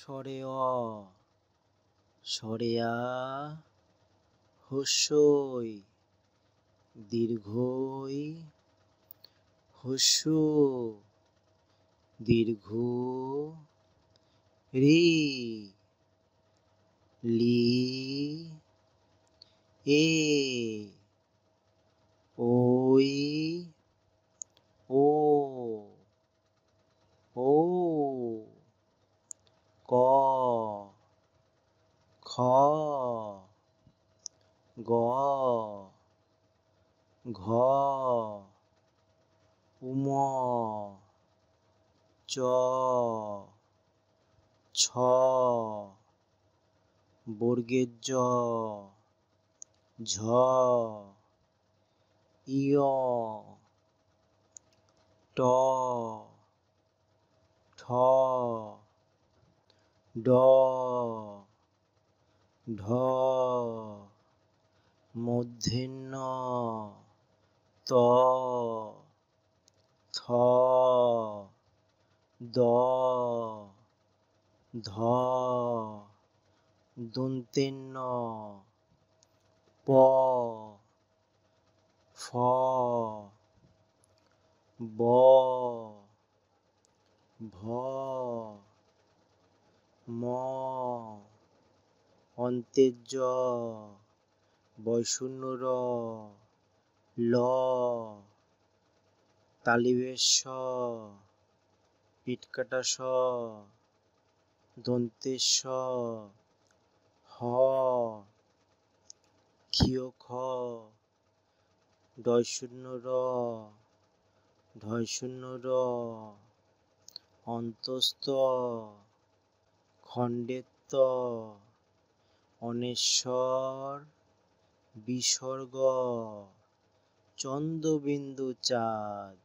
স্বরে অ, স্বরে আ, হস্যই, দীর্ঘই, হস্য, দীর্ঘ, রি, লি, এ, ওই, ও, ও, ক, খ, গ, ঘ, উম, চ, ছ, বর্গের জ, ঝ, ইয়, ট, ঠ, ড, ঢ, মূর্ধন্য ত, থ, দ, ধ, দন্তেন্য প, ফ, ব, ভ, ম, অন্তের জ, বয়শূন্য র, ল, তালিবের স, পিটকাটা স, দন্তের স, হ, ক্ষীয় খ, ডয়শূন্য র, ঢয়শূন্য র, অন্তস্থ, খণ্ডের ত, অনেশ্বর, বিসর্গ, চন্দ্রবিন্দু চাঁদ।